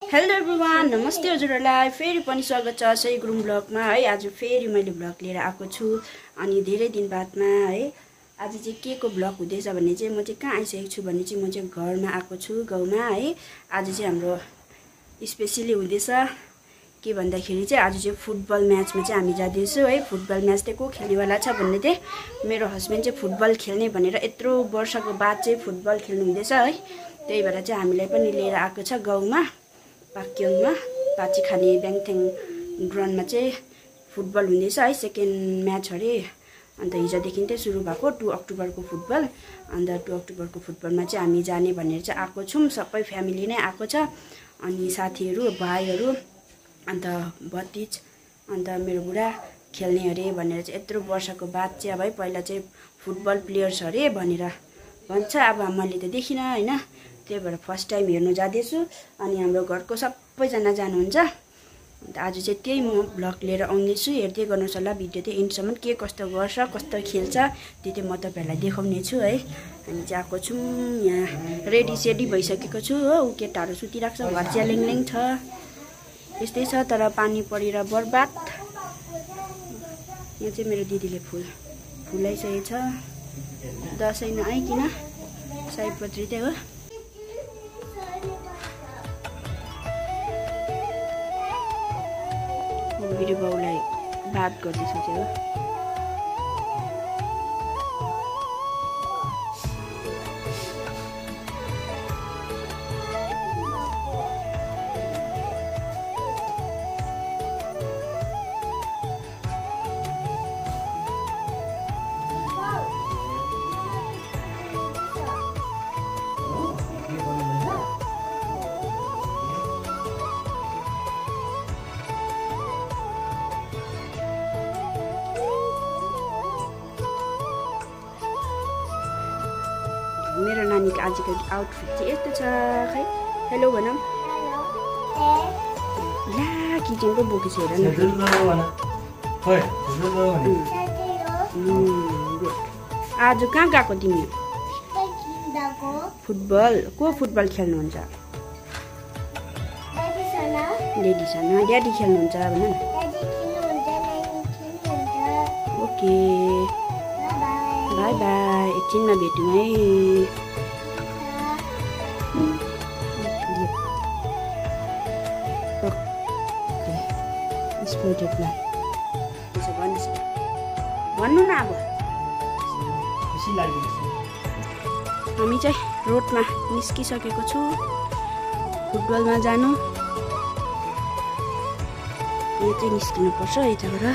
Hello everyone, नमस्ते हजुरहरूलाई। फेरि पनि स्वागत छ सही गुरुङ ब्लगमा है। आज फेरि मैले ब्लग लिएर आएको छु अनि धेरै दिन बादमा है। आज चाहिँ के को ब्लग हुँदैछ भने चाहिँ म चाहिँ कहाँ आइसकेको छु भने चाहिँ म चाहिँ घरमा आएको छु, गाउँमा है। आज चाहिँ हाम्रो स्पेसली हुँदैछ के भन्दाखेरि चाहिँ आज चाहिँ फुटबल म्याचमा चाहिँ हामी जाँदैछौँ है। फुटबल म्याच चाहिँ को खेल्नेवाला छ भन्ने चाहिँ मेरो हस्बेन्ड चाहिँ फुटबल खेल्ने भनेर यत्रो वर्षको बाद चाहिँ फुटबल खेल्नु हुँदैछ है। त्यही भएर चाहिँ हामीलाई पनि लिएर आएको छ गाउँमा पाक्योङमा पाची खाने ब्याङथेङ ग्राउन्डमा चाहिँ फुटबल हुँदैछ है। सेकेन्ड म्याच अरे। अन्त हिजोदेखि चाहिँ सुरु भएको 2 अक्टोबरको फुटबल। अन्त 2 अक्टोबरको फुटबलमा चाहिँ हामी जाने भनेर चाहिँ आएको छौँ। सबै फ्यामिली नै आएको छ अनि साथीहरू भाइहरू अन्त भतिज अन्त मेरो बुढा खेल्ने अरे भनेर चाहिँ यत्रो वर्षको बाद चाहिँ अब है पहिला चाहिँ फुटबल प्लेयर्स अरे भनेर भन्छ। अब मैले त देखिनँ होइन, त्यही भएर फर्स्ट टाइम हेर्नु जाँदैछु अनि हाम्रो घरको सबैजना जानुहुन्छ। अन्त आज चाहिँ त्यही म भ्लग लिएर आउँदैछु। हेर्दै गर्नुहोस् होला भिडियो चाहिँ इन्डसम्म के कस्तो गर्छ कस्तो खेल्छ त्यो चाहिँ म तपाईँहरूलाई देखाउने छु है। हामी चाहिँ आएको छौँ, यहाँ रेडी सेडी भइसकेको छु हो। ऊ केटाहरू सुतिरहेको छ, घर च्यालिङ छ, यस्तै छ। तर पानी परेर बर्बाद। यहाँ चाहिँ मेरो दिदीले फुलाइसकेको छ। दसैँ नआइकन सयपत्री चाहिँ हो। मेरो बाउलाई बात गर्दैछु चाहिँ हो। मेरो नानीको आजको आउटफिट चाहिँ यस्तो छ खै। हेलो भनौँ। ला किचनको बोकी छ हेर न। आज कहाँ गएको तिमी? फुटबल। को फुटबल खेल्नुहुन्छ? ड्याडी ड्याडी खेल्नुहुन्छ भन न। ओके बाई बाई, एकछिनमा भेटौँ है। भन्नु न अब। हामी चाहिँ रोडमा निस्किसकेको छु फुटबलमा जानु। यो चाहिँ निस्किनुपर्छ यताबाट।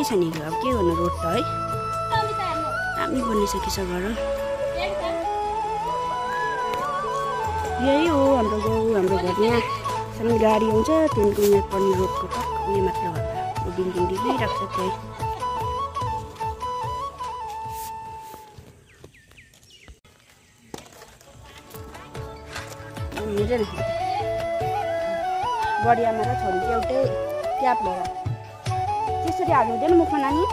छ नि अब के गर्नु, रोड त है हामी बनिसकेछ घर। यही हो हाम्रो गाउँ, हाम्रो घर। यहाँ सानो गाडी आउँछ त्यहाँदेखि यहाँ पर्ने रोडको टक्क उयो मात्र हो। बिल्डिङ देखिरहेको छ त्यही। हेर न बढियामा र छोरी चाहिँ एउटै क्याप लिएर त्यसरी हाल्नु हुँदैन मुखमा नानी।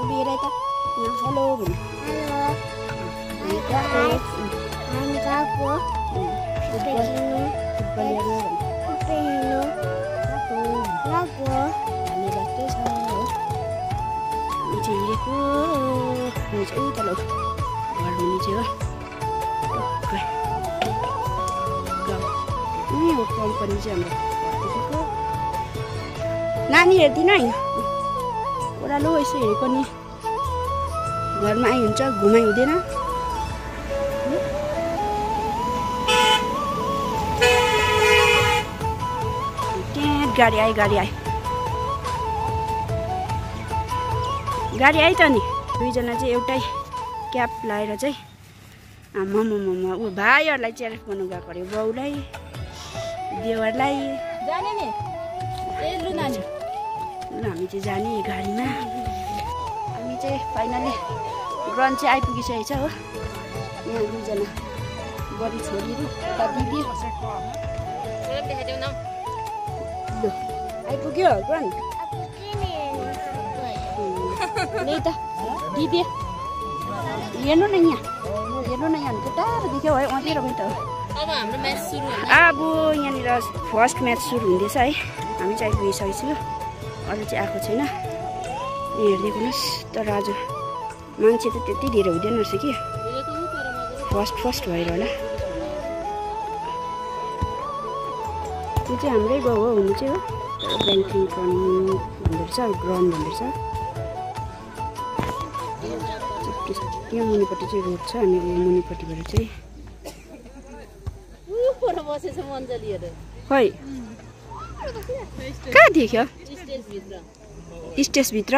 हेर त हेलो भन्नु। उता घर हुने चाहिँ हो कम्पनी चाहिँ हाम्रो नानी हेर्दिन है। ओह्रालो यसो हेरेको नि घरमा आइ हुन्छ, घुमाइ हुँदैन। त्यहाँ गाडी आयो गाडी आयो त नि। दुईजना चाहिँ एउटै क्याप लगाएर चाहिँ आमामामा ऊ भाइहरूलाई च्यालेन्ज गर्नु गएको अरे। बाउलाई देवरलाई जाने नि। हामी चाहिँ जाने गाडीमा। हामी चाहिँ फाइनली ग्राउन्ड चाहिँ आइपुगिसकेको छ हो। यहाँ दुईजना बडी छोरीहरू दिदी ल आइपुग्यो ग्राउन्ड। त दिदी हेर्नु न यहाँ टाढो देख्यो है अँधेरो पनि त अब हाम्रो म्याच सुरु हुन्छ अब यहाँनिर फर्स्ट म्याच सुरु हुँदैछ है हामी चाहिँ आइपुगिसकेको छु अरू चाहिँ आएको छैन हेरिदिनुहोस् तर आज मान्छे त त्यति धेरै हुँदैन रहेछ कि फर्स्ट भएर होला यो चाहिँ हाम्रै गाउँ हो हुनु चाहिँ हो तर ब्याङ्किङ गर्नु भन्दो रहेछ ग्राउन्ड भन्दो रहेछ यहाँ मुनिपट्टि चाहिँ रोड छ अनि मुनिपट्टिबाट चाहिँ खै कहाँ देख्यो स्टेजभित्र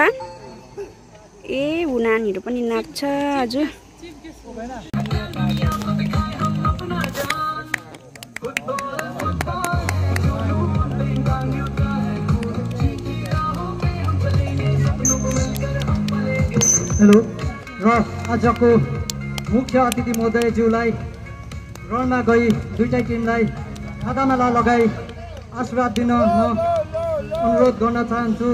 ए ऊ नानीहरू पनि नाच्छ आज हेलो र आजको मुख्य अतिथि महोदयज्यूलाई ग्राउन्डमा गई दुईटै टिमलाई खादामाला लगाई आशीर्वाद दिन म अनुरोध गर्न चाहन्छु।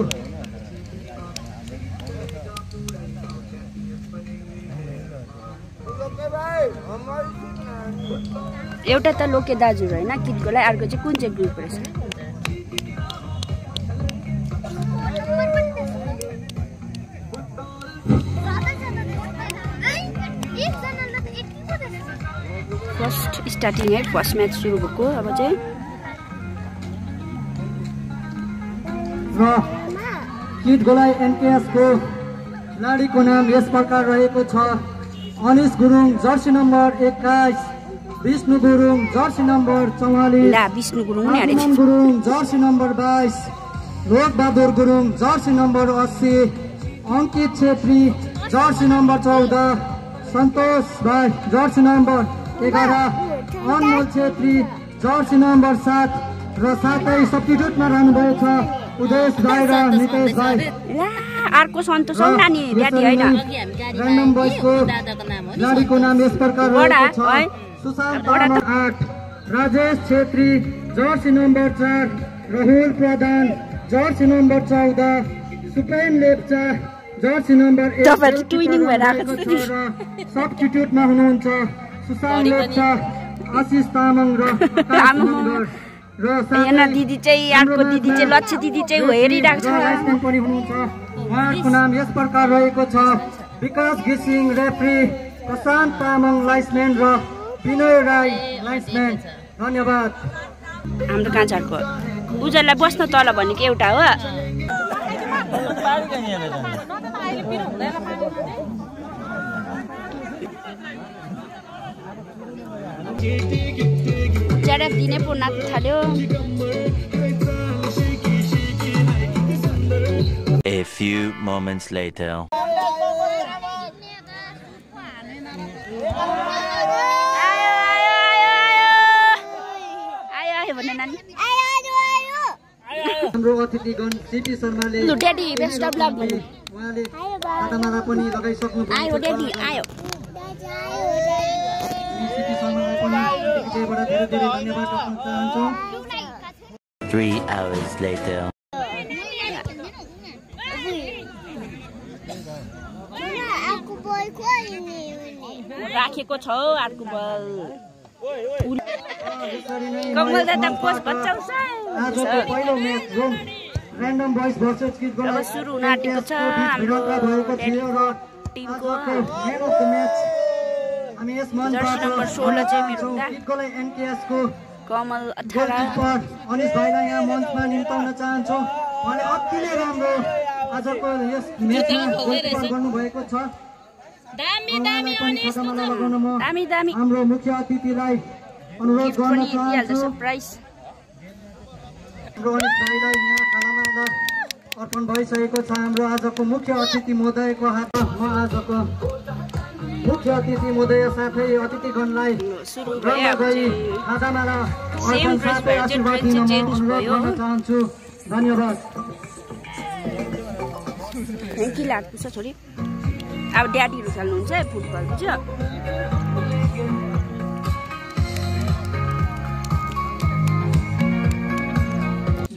एउटा त लोके दाजु होइन किटकोलाई अर्को चाहिँ कुन चाहिँ ग्रुप रहेछ फर्स्ट स्टार्टिङ है फर्स्ट म्याच सुरु भएको अब चाहिँ र किट गोलाई एनकेएस को खेलाडीको नाम यस प्रकार रहेको छ Anish Gurung jersey number 21 Bishnu Gurung jersey number 44 ला विष्णु गुरुङ नि हारेछ गुरुङ जर्सी नम्बर 22 लोक बहादुर गुरुङ जर्सी नम्बर 80 अंकित छेत्री जर्सी नम्बर 14 सन्तोष भाइ जर्सी नम्बर 11 अनमोल छेत्री जर्सी नम्बर 7 र साथै सब्स्टिट्युटमा रहनुभएको छ उदयश भाइ र नितेश भाइ अर्को सन्तोष हो नानी ड्याडी हैन र्यान्डम बॉयजको खेलाडीको नाम यस प्रकार रहेको छ Sushant Tamang 8 Rajesh Chhetri jersey number 4 Rahul Pradhan jersey number 14 Supen Lepcha jersey number 1 सब्स्टिट्युटमा हुनुहुन्छ सुशान्त लेप्चा आशिष तामाङ र यहाँ दिदी चाहिँ अर्को दिदी चाहिँ लक्ष्य दिदी चाहिँ हेरिरहेको छ पनि हुनुहुन्छ उहाँको नाम यस प्रकार रहेको छ विकास घिसिङ रेफ्री प्रशान्त तामाङ लाइन्सम्यान र विनय राई लाइन्सम्यान धन्यवाद हाम्रो कान्छाको उजरलाई बस्न तल भनेको एउटा हो ज्यादा दिनै पो नाच्न थाल्यो A few moments later. हाम्रो अतिथिगण सिटी शर्माले ड्याडी बेस्ट अफ लक भन्नु उहाँले खादामाला पनि लगाइसक्नु भएको छ आयो ड्याडी आयो सिटी शर्मालाई पनि त्यतिबेला धेरै धेरै धन्यवाद दिन चाहन्छु 3 hours later. राखेको छ अर्को बल कमल दादा पोस्ट बचाउँछ आजको पहिलो म्याच जुन र्यान्डम बॉयज भर्सेस किड गोलाई सुरु हुन आँटेको छ हाम्रो टिमको म्यान अफ द म्याच हामी यस मञ्चबाट नम्बर 16 चाहिँ मेरो किड गोलाई एनकेएस को कमल 18 अनिश भाइलाई यहाँ मञ्चमा निम्ताउन चाहन्छु उहाँले अति नै राम्रो आजको यस म्याचमा गोलकिपर गर्नुभएको छ दामी दामी हाम्रो मुख्य अतिथिलाई अनुरोध गर्न चाहन्छु सरप्राइज हाम्रो अनिश भाइलाई यहाँ खानामाला अर्पण भइसकेको छ हाम्रो आजको मुख्य अतिथि महोदयको हातमा म आजको मुख्य अतिथि महोदय साथै अतिथिगणलाई सुरु भयो खानामाला सेम ड्रेस भएर चाहिँ ड्रेस चेन्ज भयो चाहन्छु धन्यवाद थ्याङ्क यू लाग्छ छोरी अब ड्याडीहरू खेल्नुहुन्छ फुटबल बुझ्यो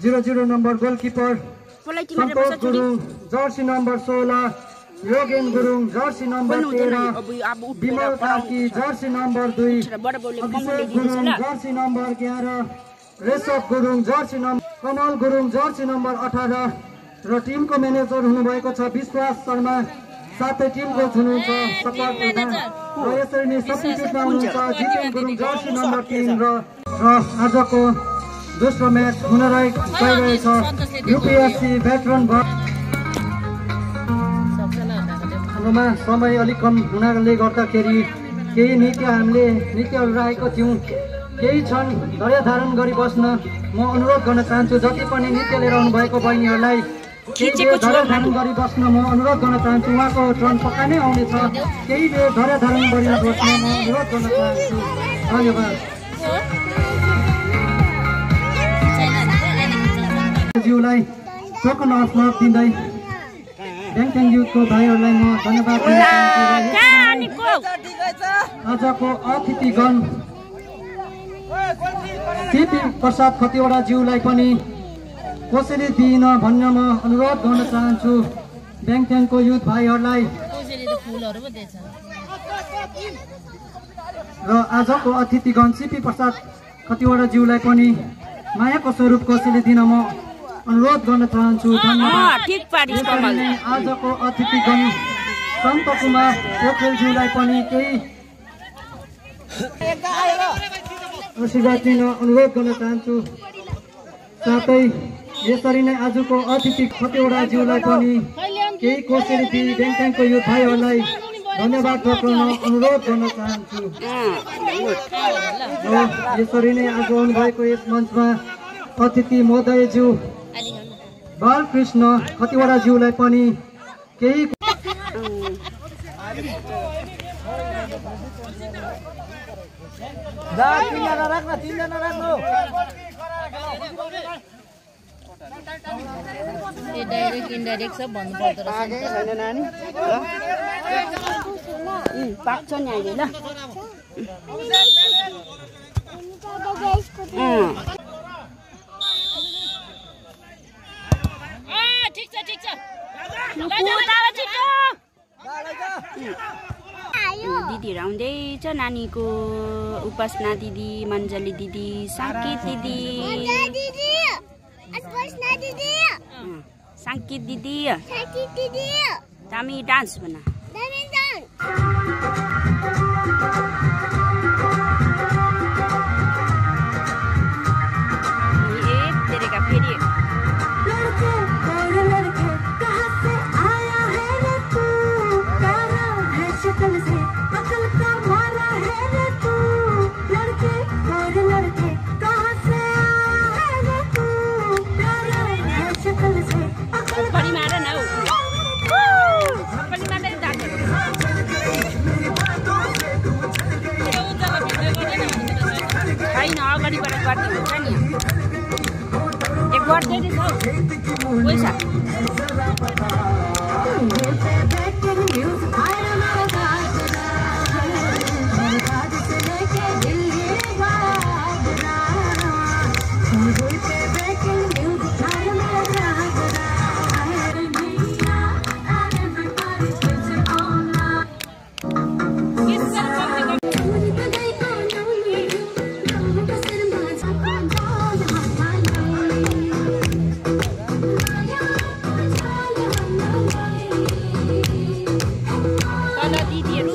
00 नम्बर गोलकिपर सन्तोष गुरुङ जर्सी नम्बर 16 योगेन गुरुङ जर्सी नम्बर 13 अब विमल कार्की जर्सी नम्बर 2 बडा बाउले कमल अभिषेक ल्याइदिन्छ गुरुङ ल jersey number 11 Reshav Gurung jersey number Kamal Gurung jersey number 18 र टिमको म्यानेजर हुनुभएको छ विश्वास शर्मा साथै टिम कोच हुनुहुन्छ सपा प्रधान र यसरी नै सब्स्टिट्युटमा हुनुहुन्छ जितेन गुरुङ जर्सी नम्बर 3 र आजको दोस्रो म्याच हुन गइरहेछ युपिएससी भेटरन हाम्रोमा समय अलिक कम हुनाले गर्दाखेरि केही हामीले नृत्यहरू राखेको थियौँ केही क्षण धैर्य धारण गरी बस्न म अनुरोध गर्न चाहन्छु जति पनि नृत्य लिएर आउनु भएको बहिनीहरूलाई धैर्य धारण गरी बस्न म अनुरोध गर्न चाहन्छु उहाँको टर्न पक्का नै आउनेछ केही बेर धैर्य धारण गरी बस्न म अनुरोध गर्न चाहन्छु धन्यवाद ज्यूलाई टोकन अफ लभ दिँदै ब्याङ्कन युथको भाइहरूलाई म धन्यवाद दिन चाहन्छु आजको अतिथिगण सीपी प्रसाद खतिवडा ज्यूलाई पनि कसैले दिइन भन्न म अनुरोध गर्न चाहन्छु ब्याङ्कनको युथ भाइहरूलाई र आजको अतिथिगण सीपी प्रसाद खतिवडा ज्यूलाई पनि मायाको स्वरूप कसैले दिन म अनुरोध गर्न चाहन्छु धन्यवाद आजको अतिथिगण सन्त कुमार पोखरेलज्यूलाई पनि केही आशीर्वाद दिन अनुरोध गर्न चाहन्छु साथै यसरी नै आजको अतिथि खतिवडा ज्यूलाई पनि केही कोसेली दिई ब्याङ्कको यो भाइहरूलाई धन्यवाद गर्न अनुरोध गर्न चाहन्छु र यसरी नै आज आउनुभएको यस मञ्चमा अतिथि महोदयज्यू बालकृष्ण खतिवडा ज्यूलाई पनि केही डाइरेक्ट इन्डाइरेक्ट सब भन्नुपर्दो रहेछ नानी पाक्छ नि अहिले ल ठिक छ दिदीहरू आउँदैछ नानीको उपासना दिदी मञ्जली दिदी साङ्कित दिदी साङ्कित दिदी दामी डान्स बना तेरे का फेरि अगाडिबाट गर्दै हुन्छ नि एक गर्दै पैसा दिदीहरू